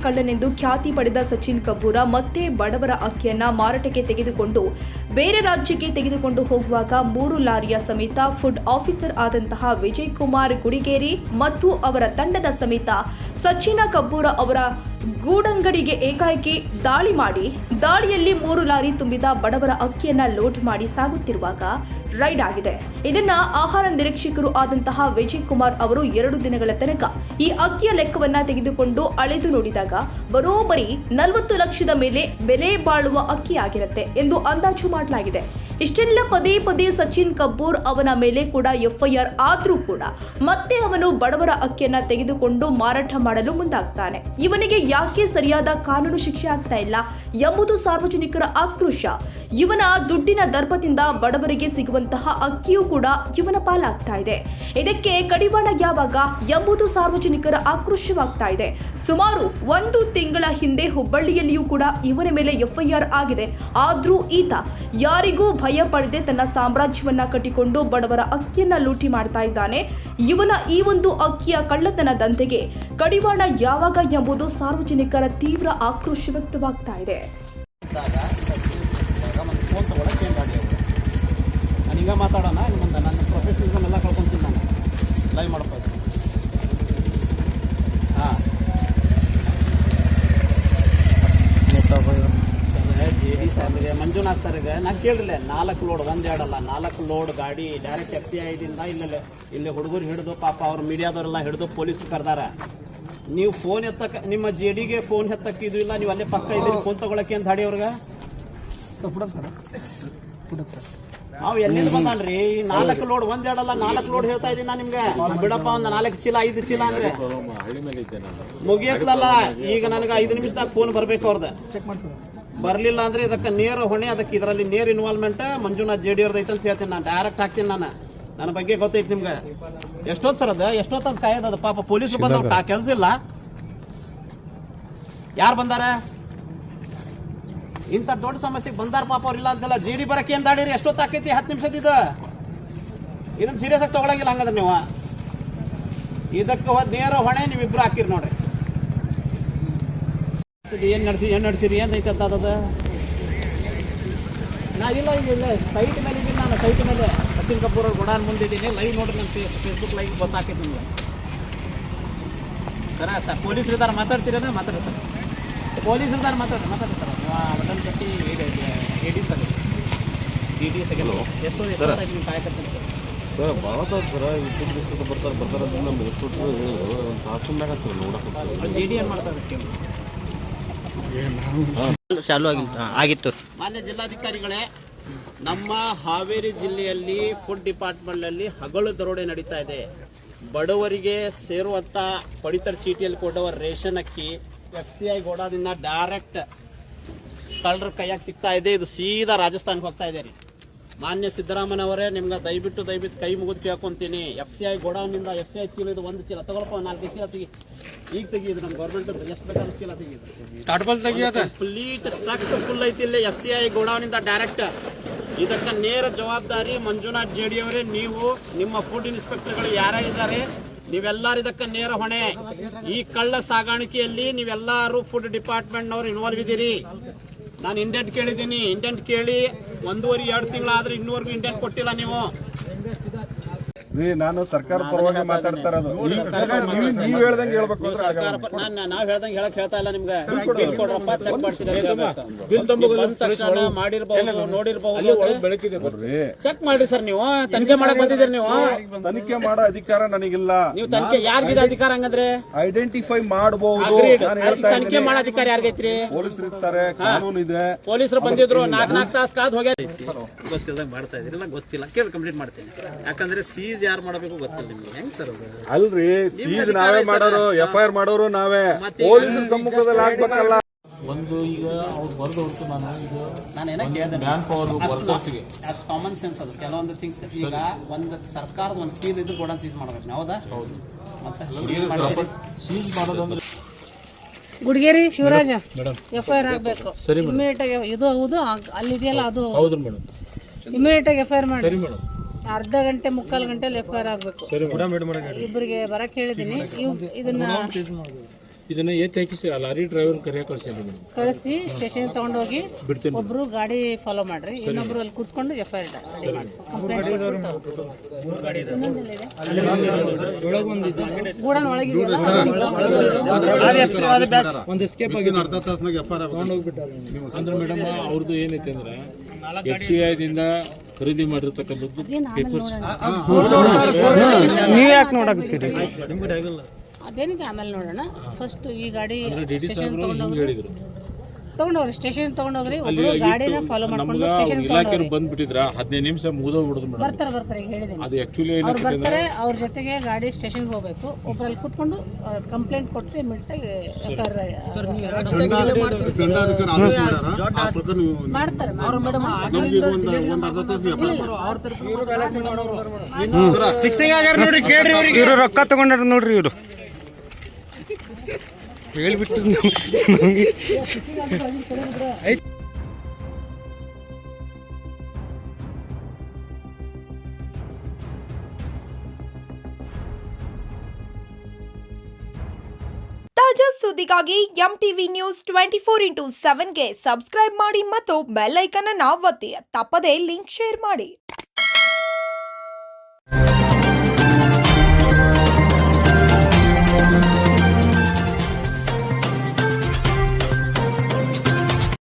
ಕಳ್ಳನೆಂದು ಖ್ಯಾತಿ ಪಡೆದ ಸಚಿನ್ ಕಬ್ಬೂರ ಮತ್ತೆ ಬಡವರ ಅಕ್ಕಿಯನ್ನ ಮಾರಾಟಕ್ಕೆ ತೆಗೆದುಕೊಂಡು ಬೇರೆ ರಾಜ್ಯಕ್ಕೆ ತೆಗೆದುಕೊಂಡು ಹೋಗುವಾಗ 3 ಲಾರಿಯ ಸಮೇತ ಫುಡ್ ಆಫೀಸರ್ ಆದಂತಹ ವಿಜಯ್ ಕುಮಾರ್ ಗುಡಿಗೇರಿ ಮತ್ತು ಅವರ ತಂಡದ ಸಮೇತ ಸಚಿನ್ ಕಬ್ಬೂರ ಅವರ ಗೂಡಂಗಡಿಗೆ ಏಕಾಏಕಿ ದಾಳಿ ಮಾಡಿ ದಾಳಿಯಲ್ಲಿ 3 ಲಾರಿ ತುಂಬಿದ ಬಡವರ ಅಕ್ಕಿಯನ್ನ ಲೋಡ್ ಮಾಡಿ ಸಾಗುತ್ತಿರುವಾಗ ರೈಡ್ ಆಗಿದೆ. ಇದನ್ನ ಆಹಾರ ನಿರೀಕ್ಷಕರು ಆದಂತಹ ವಿಜಯ್ ಕುಮಾರ್ ಅವರು 2 ದಿನಗಳ ತನಕ ಈ ಅಕ್ಕಿಯ ಲೆಕ್ಕವನ್ನ ತೆಗೆದುಕೊಂಡು ಅಳೆದು ನೋಡಿದಾಗ ಬರೋಬ್ಬರಿ 40 ಲಕ್ಷದ ಮೇಲೆ ಬೆಲೆ ಬಾಳುವ ಅಕ್ಕಿ ಆಗಿರುತ್ತೆ ಎಂದು ಅಂದಾಜು ಮಾಡಲಾಗಿದೆ. ಇಷ್ಟೆಲ್ಲ ಪದೇ ಪದೇ ಸಚಿನ್ ಕಬ್ಬೂರ್ ಅವನ ಮೇಲೆ ಕೂಡ ಎಫ್ಐಆರ್ ಆದ್ರೂ ಕೂಡ ಮತ್ತೆ ಅವನು ಬಡವರ ಅಕ್ಕಿಯನ್ನ ತೆಗೆದುಕೊಂಡು ಮಾರಾಟ ಮಾಡಲು ಮುಂದಾಗ್ತಾನೆ. ಇವನಿಗೆ ಯಾಕೆ ಸರಿಯಾದ ಕಾನೂನು ಶಿಕ್ಷೆ ಆಗ್ತಾ ಇಲ್ಲ ಎಂಬುದು ಸಾರ್ವಜನಿಕರ ಆಕ್ರೋಶ. ಇವನ ದುಡ್ಡಿನ ದರ್ಪದಿಂದ ಬಡವರಿಗೆ ಸಿಗುವಂತಹ ಅಕ್ಕಿಯೂ ಕೂಡ ಇವನ ಪಾಲಾಗ್ತಾ ಇದೆ. ಇದಕ್ಕೆ ಕಡಿವಾಣ ಯಾವಾಗ ಎಂಬುದು ಸಾರ್ವಜನಿಕರ ಆಕ್ರೋಶವಾಗ್ತಾ ಇದೆ. ಸುಮಾರು 1 ತಿಂಗಳ ಹಿಂದೆ ಹುಬ್ಬಳ್ಳಿಯಲ್ಲಿಯೂ ಕೂಡ ಇವನ ಮೇಲೆ ಎಫ್ಐಆರ್ ಆಗಿದೆ. ಆದ್ರೂ ಈತ ಯಾರಿಗೂ ಭಯ ಪಡೆದೆ ತನ್ನ ಸಾಮ್ರಾಜ್ಯವನ್ನ ಕಟ್ಟಿಕೊಂಡು ಬಡವರ ಅಕ್ಕಿಯನ್ನ ಲೂಟಿ ಮಾಡ್ತಾ ಇದ್ದಾನೆ. ಇವನ ಈ ಒಂದು ಅಕ್ಕಿಯ ಕಳ್ಳತನ ದಂಧೆಗೆ ಕಡಿವಾಣ ಯಾವಾಗ ಎಂಬುದು ಸಾರ್ವಜನಿಕರ ತೀವ್ರ ಆಕ್ರೋಶ ವ್ಯಕ್ತವಾಗ್ತಾ ಇದೆ. ಈಗ ಮಾತಾಡೋಣ ಮುಂದೆ ನನ್ನ ಪ್ರೊಫೆಷನಲ್ ಎಲ್ಲ ಕಳ್ಕೊಂತೀನಿ ನಾನು ಲೈವ್ ಮಾಡಪ್ಪ. ಹಾಂ JD ಸಾಹೇಬ್ರಿಗೆ ಮಂಜುನಾಥ್ ಸರ್ಗೆ ನಾನು ಕೇಳಿರಲಿಲ್ಲ 4 ಲೋಡ್ 1 2 ಅಲ್ಲ 4 ಲೋಡ್ ಗಾಡಿ ಡೈರೆಕ್ಟ್ FCIದಿಂದ ಇಲ್ಲಿ ಹುಡುಗರು ಹಿಡಿದು ಪಾಪ ಅವ್ರು ಮೀಡಿಯಾದವರೆಲ್ಲ ಹಿಡಿದು ಪೊಲೀಸರು ಕರೆದಾರ. ನೀವು ಫೋನ್ ಎತ್ತಕ್ಕೆ ನಿಮ್ಮ JDಗೆ ಫೋನ್ ಎತ್ತಕ್ಕೆ ಇದು ಇಲ್ಲ, ನೀವು ಅಲ್ಲೇ ಪಕ್ಕ ಇದ್ದೀರಿ ಫೋನ್ ತಗೊಳಕ್ಕೆ ಅಂತ ಹಾಡಿ ಅವ್ರಿಗೆ ನಾವು ಎಲ್ಲಿಂದ ಬಂದಾನ್ರಿ? 4 ಲೋಡ್ 1 2 ಅಲ್ಲ 4 ಲೋಡ್ ಹೇಳ್ತಾ ಇದ್ದೀನಿ ನಾನು ನಿಮ್ಗೆ. ಬಿಡಪ್ಪ ಒಂದು 4 ಚೀಲ 5 ಚೀಲ ಅಂದ್ರೆ ಮುಗಿಯತ್ಲಲ್ಲ. ಈಗ ನನಗೆ 5 ನಿಮಿಷದಾಗ ಫೋನ್ ಬರ್ಬೇಕು ಅವ್ರದ್ದು. ಬರ್ಲಿಲ್ಲ ಅಂದ್ರೆ ಇದಕ್ಕೆ ನೇರ ಹೊಣೆ, ಅದಕ್ಕೆ ಇದರಲ್ಲಿ ನೇರ ಇನ್ವಾಲ್ವ್ಮೆಂಟ್ ಮಂಜುನಾಥ್ JD ಅವ್ರದ್ದು ಐತೆ ಅಂತ ಹೇಳ್ತೀನಿ. ನಾನು ಡೈರೆಕ್ಟ್ ಹಾಕ್ತೀನಿ. ನನ್ನ ಬಗ್ಗೆ ಗೊತ್ತೈತಿ ನಿಮ್ಗೆ. ಎಷ್ಟೊತ್ತು ಸರ್ ಅದು ಎಷ್ಟೊತ್ತದ ಕಾಯೋದು? ಪಾಪ ಪೊಲೀಸರು ಬಂದವ್ರು ಕೆಲಸ ಇಲ್ಲ. ಯಾರು ಬಂದಾರ? ಇಂಥ ದೊಡ್ಡ ಸಮಸ್ಯೆಗೆ ಬಂದಾರ ಪಾಪ ಅವ್ರಿಲ್ಲ ಅಂತೆಲ್ಲ. JD ಬರಕ್ಕೆ ಏನ್ ದಾಡಿರಿ? ಎಷ್ಟೊತ್ತು ಆಕೈತಿ? 10 ನಿಮಿಷದ ಇದನ್ನ ಸೀರಿಯಸ್ ಆಗಿ ತಗೊಳಂಗಿಲ್ಲ ಹಂಗಂದ್ರೆ ನೀವು. ಇದಕ್ಕೆ ನೇರ ಹೊಣೆ ನೀವಿಬ್ರು ಹಾಕಿರಿ ನೋಡ್ರಿ. ಏನ್ ನಡ್ಸಿರಿ ಏನೈತೆ ಅಂತ ಅದ ನಾ ಇಲ್ಲ ಇಲ್ಲ ಸೈಟ್ ಮೇಲೆ ಇದ್ದೀನಿ ನಾನು. ಸೈಟ್ ಮೇಲೆ ಸಚಿನ್ ಕಬ್ಬೂರ್ ಅವ್ರ ಗುಡಾನ್ ಮುಂದಿದ್ದೀನಿ. ಲೈವ್ ನೋಡ್ರಿ ನನ್ನ ಫೇಸ್ಬುಕ್ ಲೈವ್ ಗೊತ್ತಾಕೈತಿ ನಿಮ್ಗೆ. ಸರ್ ಪೊಲೀಸರು ಇದ್ದಾರೆ ಮಾತಾಡ್ತೀರೇನ? ಮಾತಾಡ್ರಿ ಸರ್. ಪೊಲೀಸ್ ಇರ್ತಾರೆ ಮಾತಾಡ್ರಿ ಸರ್. ಒಟ್ಟನ್ ಜೊತೆ AD ಸರ್ DD ಸೆಕೆಂಡ್ ಎಷ್ಟು ನಿಮ್ಗೆ ಕಾಯಕತ್ತೀನಿ ಸರ್. ಭಾಳ ಸರ್ ಇಷ್ಟು ಬರ್ತಾರೆ ನಮ್ಗೆ ಎಷ್ಟು ತಾಸಿನಾಗ ಸರ್ ನೋಡಕ್ಕೆ JD ಏನು ಮಾಡ್ತಾ ಇದ್ದಕ್ಕೆ ಚಾಲು ಆಗಿತ್ತು. ಮಾನ್ಯ ಜಿಲ್ಲಾಧಿಕಾರಿಗಳೇ, ನಮ್ಮ ಹಾವೇರಿ ಜಿಲ್ಲೆಯಲ್ಲಿ ಫುಡ್ ಡಿಪಾರ್ಟ್ಮೆಂಟ್ನಲ್ಲಿ ಹಗಲು ದರೋಡೆ ನಡೀತಾ ಇದೆ. ಬಡವರಿಗೆ ಸೇರುವಂಥ ಪಡಿತರ ಚೀಟಿಯಲ್ಲಿ ಕೊಡುವ ರೇಷನ್ ಅಕ್ಕಿ FCI ಗೋಡಾದಿಂದ ಡೈರೆಕ್ಟ್ ಕಳ್ಳರ ಕೈಯಾಗಿ ಸಿಗ್ತಾ ಇದೆ. ಇದು ಸೀದಾ ರಾಜಸ್ಥಾನಕ್ಕೆ ಹೋಗ್ತಾ ಇದೆ ರೀ. ಮಾನ್ಯ ಸಿದ್ದರಾಮಯ್ಯನವರೇ, ನಿಮ್ಗೆ ದಯವಿಟ್ಟು ಕೈ ಮುಗಿದು ಕೇಳ್ಕೊಂತೀನಿ. FCI ಗೋಡಾನಿಂದ FCI ಚೀಲ ಇದು 1 ಚೀಲ ತಗೊಳಪ್ಪ, 4 ಚೀಲ ತೆಗಿ. ಈಗ ತೆಗಿದ್ರು ನಮ್ಮ ಗೌರ್ಮೆಂಟ್ ಎಷ್ಟು ಬೇಕಾದ್ರೂ ಚೀಲ ತೆಗಿದ್ರು. ಕಂಪ್ಲೀಟ್ ಟ್ರಕ್ ಫುಲ್ ಐತಿ ಇಲ್ಲಿ FCI ಗೋಡಾನಿಂದ ಡೈರೆಕ್ಟ್. ಇದಕ್ಕೆ ನೇರ ಜವಾಬ್ದಾರಿ ಮಂಜುನಾಥ್ JD ಅವರೇ. ನೀವು ನಿಮ್ಮ ಫುಡ್ ಇನ್ಸ್ಪೆಕ್ಟರ್ಗಳು ಯಾರ್ಯಾರಿದ್ದಾರೆ ನೀವೆಲ್ಲರೂ ಇದಕ್ಕೆ ನೇರ ಹೊಣೆ. ಈ ಕಳ್ಳ ಸಾಗಾಣಿಕೆಯಲ್ಲಿ ನೀವೆಲ್ಲರೂ ಫುಡ್ ಡಿಪಾರ್ಟ್ಮೆಂಟ್ನವ್ರು ಇನ್ವಾಲ್ವ್ ಇದ್ದೀರಿ. ನಾನು ಇಂಡೆಂಟ್ ಕೇಳಿದ್ದೀನಿ. ಇಂಡೆಂಟ್ ಕೇಳಿ 1.5-2 ತಿಂಗಳಾದ್ರೆ ಇನ್ನೂವರೆಗೂ ಇಂಡೆಂಟ್ ಕೊಟ್ಟಿಲ್ಲ ನೀವು. ನಾನು ಸರ್ಕಾರ ಪರವಾಗಿ ಮಾತಾಡ್ತಾ ಇರೋದು. ನೀವು ಹೇಳ್ದಂಗೆ ಹೇಳ್ಬೇಕು. ನಾವ್ ಹೇಳ್ದಂಗೆ ಹೇಳಕ್ ಹೇಳ್ತಾ ಇಲ್ಲ ನಿಮ್ಗೆ. ಬಿಲ್ ಕೊಡ್ರಪ್ಪ, ಚೆಕ್ ಮಾಡ್ತೀರಿ. ಮಾಡಿರ್ಬಹುದು, ನೋಡಿರ್ಬಹುದು. ಚೆಕ್ ಮಾಡಿ ಸರ್. ನೀವು ತನಿಖೆ ಮಾಡಕ್ ಬಂದಿದ್ದೀರಿ. ನೀವು ತನಿಖೆ ಮಾಡೋ ಅಧಿಕಾರ ನನಗಿಲ್ಲ. ನೀವು ತನಿಖೆ ಯಾರಿಗಿದೆ ಅಧಿಕಾರ ಹಂಗಂದ್ರೆ? ಐಡೆಂಟಿಫೈ ಮಾಡಬಹುದು. ತನಿಖೆ ಮಾಡೋ ಅಧಿಕಾರ ಯಾರಿಗೈತ್ರಿ? ಪೊಲೀಸರು ಇರ್ತಾರೆ, ಕಾನೂನು ಇದೆ. ಪೊಲೀಸರು ಬಂದಿದ್ರು 4 ತಾಸು ಕಾದ್ ಹೋಗ್ಯಾರ. ಗೊತ್ತಿಲ್ದಂಗೆ ಮಾಡ್ತಾ ಇದ್ರಿ. ಗೊತ್ತಿಲ್ಲ ಕೇಳಿ ಕಂಪ್ಲೀಟ್ ಮಾಡ್ತೀನಿ. ಯಾಕಂದ್ರೆ ಸೀಸ್ ಯಾರು ಮಾಡಬೇಕು ಗೊತ್ತಿಲ್ಲ ನಿಮ್ಗೆ. ಹೆಂಗ್ ಸರ್ ಅಲ್ರಿ? ಸೀಸ್ ನಾವೇ ಮಾಡೋರು, FIR ಮಾಡೋರು ನಾವೇ. ಪೊಲೀಸರ ಸಮ್ಮುಖದಲ್ಲಿ ಆಗ್ಬೇಕಲ್ಲ. ಒಂದು ಈಗ ಅವ್ರು ಬರೆದು ಹೊರತು ನಾನೇನ ಕೇಳಿದೆ ಅಷ್ಟು ಕಾಮನ್ ಸೆನ್ಸ್ ಅದು. ಕೆಲವೊಂದು ಥಿಂಗ್ಸ್ ಈಗ ಒಂದು ಸರ್ಕಾರದ ಒಂದು ಚೀಲ ಇದ್ರೆ ಗೋಡನ್ ಸೀಸ್ ಮಾಡ್ಬೇಕು. ಹೌದಾ? ಮತ್ತೆ ಸೀಸ್ ಮಾಡೋದಂದ್ರೆ ಗುಡಿಗೇರಿ ಶಿವರಾಜ FIR ಆಗ್ಬೇಕು. ಇಮಿಡಿಯೇಟ್ ಆಗಿ ಇದು ಹೌದು ಅಲ್ಲಿದೆಯಲ್ಲ ಅದು ಹೌದು ಮೇಡಮ್. ಇಮಿಡಿಯೇಟ್ ಆಗಿ FIR ಮಾಡಿ. ಸರಿ ಮೇಡಮ್. ಅರ್ಧ ಗಂಟೆ 3/4 ಗಂಟೆಲಿ FIR ಆಗ್ಬೇಕು. ಇಬ್ಬರಿಗೆ ಬರಕ್ ಹೇಳಿದೀನಿ. ಇದನ್ನ ಇದನ್ನ ಹಾಕಿಸಿ ಲಾರಿ ಡ್ರೈವರ್ ಕರೆಯ ಕಳ್ಸಿ ಮೇಡಮ್. ಕಳಿಸಿ ಸ್ಟೇಷನ್ ತಗೊಂಡೋಗಿ ಬಿಡ್ತೀನಿ. ಒಬ್ರು ಗಾಡಿ ಫಾಲೋ ಮಾಡ್ರಿ, ಇನ್ನೊಬ್ರು ಅಲ್ಲಿ ಕೂತ್ಕೊಂಡು FIR ಗೂಡನ್ ಒಳಗಿದೆಯಲ್ಲ ಅಂದ್ರೆ ಮೇಡಮ್ ಅವ್ರದ್ದು ಏನೈತೆ ಅಂದ್ರೆ FCI ದಿಂದ ಖರೀದಿ ಮಾಡಿರ್ತಕ್ಕಂಥದ್ದು ಪೇಪರ್ಸ್. ನೀವ್ ಯಾಕೆ ನೋಡಾಕತ್ತೀರಿ? ಅದೇನಿದೆ ಆಮೇಲೆ ನೋಡೋಣ. ಫಸ್ಟ್ ಈ ಗಾಡಿ DD ಸಾಹೇಬ್ರು ಹಿಂಗೆ ಹೇಳಿದ್ರು. ತಗೊಂಡೋಗ್ರಿ, ಸ್ಟೇಷನ್ ತಗೊಂಡೋಗ್ರಿ, ಅಲ್ಲಿ ಒಬ್ರು ಗಾಡಿನ ಫಾಲೋ ಮಾಡ್ಕೊಂಡು ಸ್ಟೇಷನ್ ಇಲಾಖೆಯವ್ರು ಬಂದ್ಬಿಟ್ಟಿದ್ರ 15 ನಿಮಿಷ ಮುಗಿದೋಗ್ಬಿಡುದು ಮೇಡಮ್. ಬರ್ತಾರೆ ಈಗ ಹೇಳಿದ್ದೀನಿ. ಅದು ಆಕ್ಚುಲಿ ಅವ್ರು ಏನಾಗ್ತದೆ ಅಂದ್ರೆ ಬರ್ತಾರೆ, ಅವ್ರ ಜೊತೆಗೆ ಗಾಡಿ ಸ್ಟೇಷನ್ಗೆ ಹೋಗ್ಬೇಕು, ಒಬ್ರಲ್ಲಿ ಕೂತ್ಕೊಂಡು ಕಂಪ್ಲೇಂಟ್ ಕೊಟ್ಟು ಇಮಿಡಿಯೇಟಾಗಿ ಮಾಡ್ತಾರೆ. ಇವ್ರು ರೊಕ್ಕ ತಗೊಂಡಾರ ನೋಡ್ರಿ, ಇವ್ರು ಹೇಳ್ಬಿಟ್ಟು ನಮ್ಗೆ ತಾಜಾ ಸುದ್ದಿಗಾಗಿ MTV ನ್ಯೂಸ್ 24/7ಗೆ ಸಬ್ಸ್ಕ್ರೈಬ್ ಮಾಡಿ ಮತ್ತು ಬೆಲ್ ಐಕಾನ್ ಅನ್ನು ಒತ್ತಿ. ತಪ್ಪದೇ ಲಿಂಕ್ ಶೇರ್ ಮಾಡಿ.